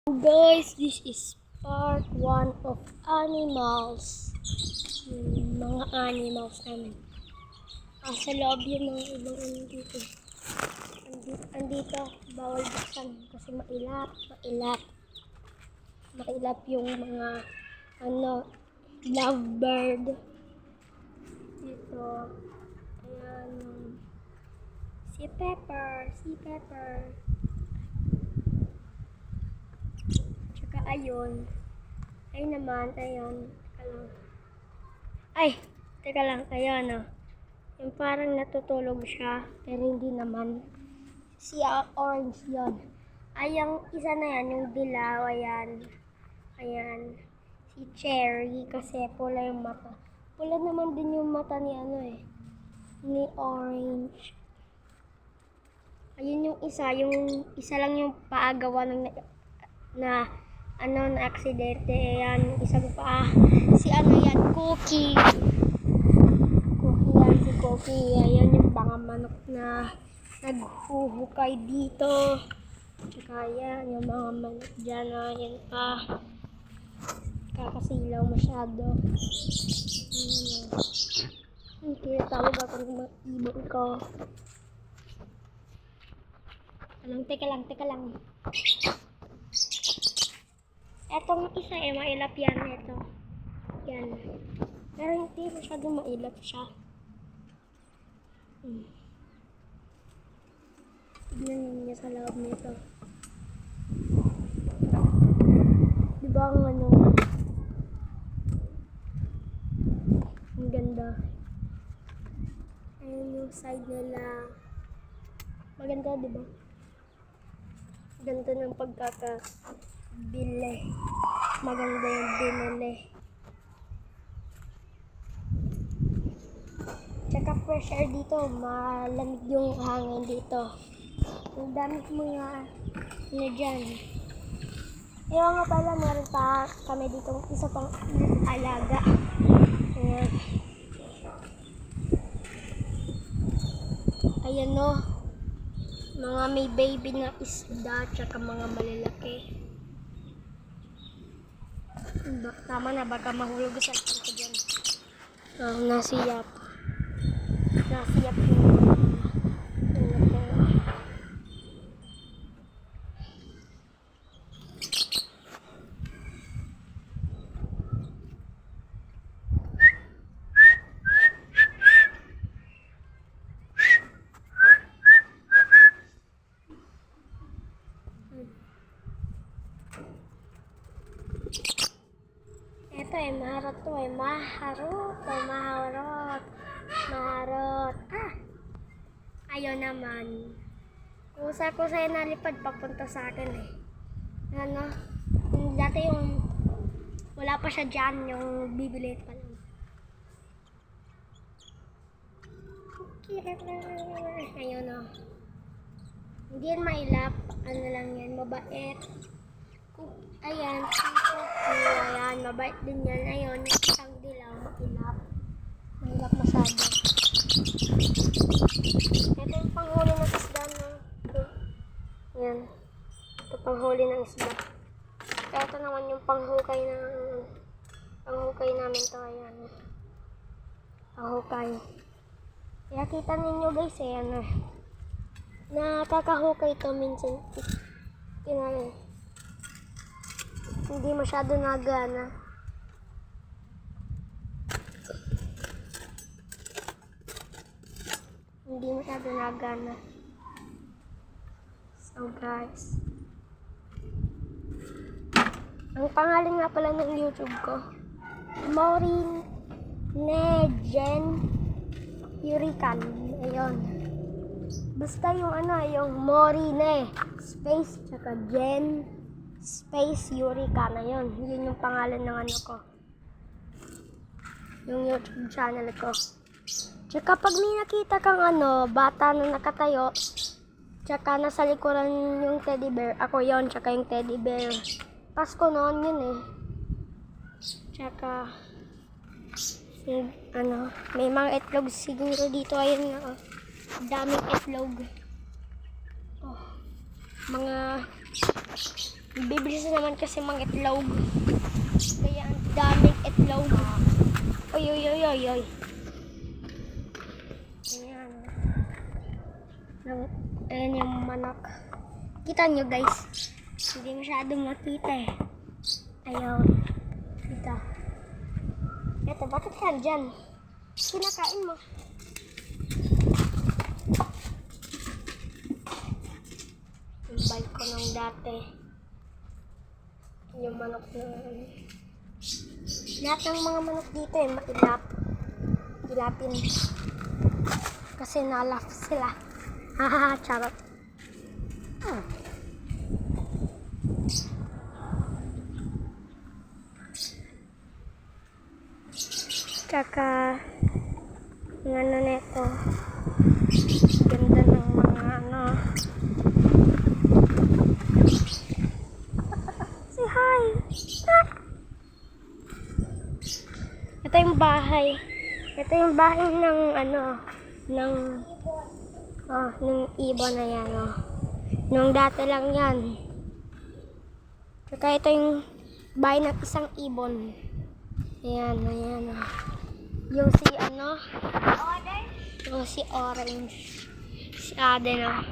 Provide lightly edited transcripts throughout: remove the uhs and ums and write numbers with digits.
Guys, this is part 1 of animals. Yung mga animals namin. Sa loob yung mga ibang dito. Andito, bawal buksan kasi mailap. Mailap yung mga lovebird. Dito. Ayan. Si Pepper. Ayun. Ayun naman, ayun. Teka lang, ayun o. Yung parang natutulog siya, pero hindi naman. Si orange yon. Ay, yung isa na yan, yung dilaw, ayan. Ayan. Si Cherry, kasi pula yung mata. Pula naman din yung mata ni ni orange. Ayun yung isa lang yung paagawa ng na aksidente. Ayan, isa pa. Si yan, Cookie. Si Cookie. Ayan yung mga manok na naghuhukay dito. Tsaka yan, yung mga manok dyan. Ayan pa. Kakasilaw masyado. Kaya tawag ako ng ibon ko. Teka lang. Etong isa mailap yan. Ito. Yan. Pero hindi masyadong mailap siya. Tignan niya sa loob nito. Diba ang ang ganda. Ayun yung side nila. Maganda, diba? Ganda ng pagkakabili. Maganda yung binili. Tsaka fresh air dito. Malamig yung hangin dito. Ang dami mga dyan. Ewan nga pala, meron pa kami dito isa pang alaga. Ayan. Ayan o. Mga may baby na isda, tsaka mga malalaki. Tama na, baka mahulog sa akin ko dyan. Nasiyap yung ito maharot. Ayaw naman. Kusa nalipad papunta sa akin dati yung wala pa siya dyan, yung bibilit pa lang. Ayun o. Hindi yan mailap. Lang yan, mabait. Ayan, ayan, mabait din yan. Ayun, yung isang dilaw, mailap. Mailap masyado. Ito yung panghuli ng isda Ayan. Ito panghuli ng isda. Ito naman yung panghukay namin to. Ayan. Panghukay. Kaya kita ninyo guys, nakakahukay to minsan. Hindi masyado nagana. So guys, ang pangalan nga pala ng YouTube ko, Maureen Nejen Yurikan. Ayun. Basta yung yung Maureen space tsaka Jen space Yurikan. Ayun. Yun yung pangalan ng ko. Yung YouTube channel ko. Tsaka pag may nakita kang bata na nakatayo, tsaka nasa likuran yung teddy bear, ako yon, tsaka yung teddy bear. Pasko noon yun Tsaka may mga itlog siguro dito. Ayun nga daming itlog. Mga Bibilis naman kasi mga itlog. Kaya ang daming itlog. Oy, oy, oy, oy, oy. Ayan. Ayan yung manok. Kita nyo guys. Hindi masyadong makita eh. Ayaw. Kita. Eto, bakit ka dyan? Kinakain mo. Yung bike ko nung dati. Yung manok na... Lahat ng mga manok dito eh, ilapin. Kasi nalaf sila. Hahaha, charot. Tsaka, ng ano neto. Ganda ng mga ano. Say hi! Ito yung bahay. Ito yung bahay ng ano, ng ibon na yan, oh. Nung dati lang yan. Saka ito yung bahay ng isang ibon. Ayan, ayan, oh. Yung si ano, yung si Orange. Si Aden, oh.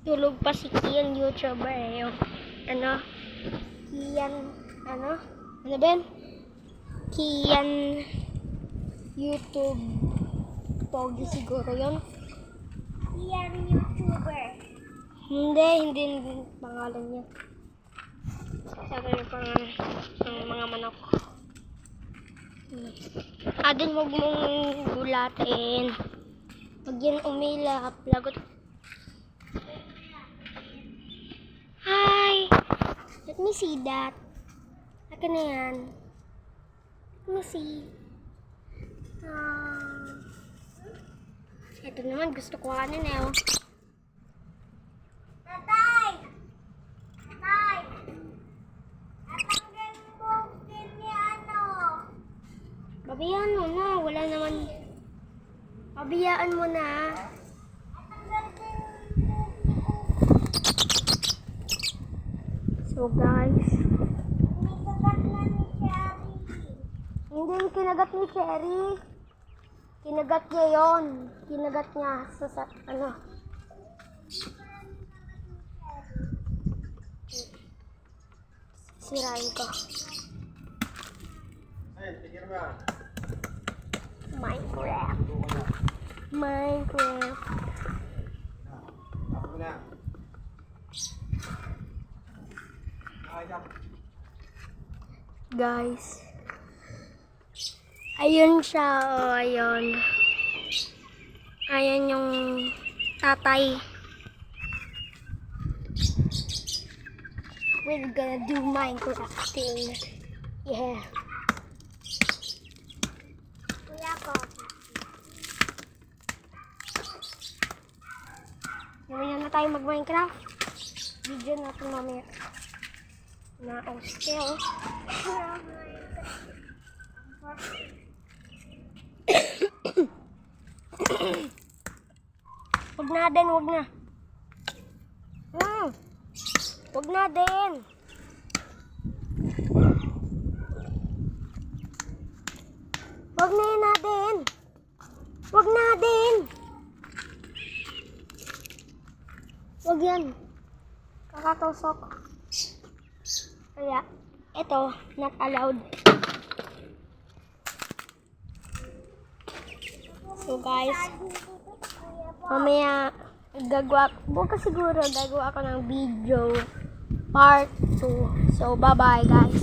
Tulog pa si Kian, YouTuber, eh. Yung, ano, Kian, ano ba yun? Kian YouTube Pogi siguro yun. Kian YouTuber. Hindi pangalan niya. Sabi yung pangalan ng mga manok. Adin, huwag mong gulatin. Pag yan umilap, lagot. Hi! Let me see that. Akin na yan. Let me see. Ito naman, gusto ko kanin eh. Oh. Tatay! Tatay! Tatanggal mo din ni ano? Babiyaan mo na, wala naman. Babiyaan mo na. So guys, hindi kinagat ni Cherry. Kinagat niya yon. Kinagat niya sa ano. Sirain ko. Minecraft. Guys. Ayun siya, oh, ayun. Ayan yung tatay. We're gonna do Minecrafting. Yeah. Kuya ko. Mamaya na tayo mag-Minecraft. Video natin mamaya. Na-oste, oh. Wag na din, wag na. Wag na din. Wag na yun natin. Wag na din. Wag yan. Kakatusok. Kaya, ito, not allowed. So guys, mamaya bukas siguro gagawa ako ng video part 2. So bye bye guys.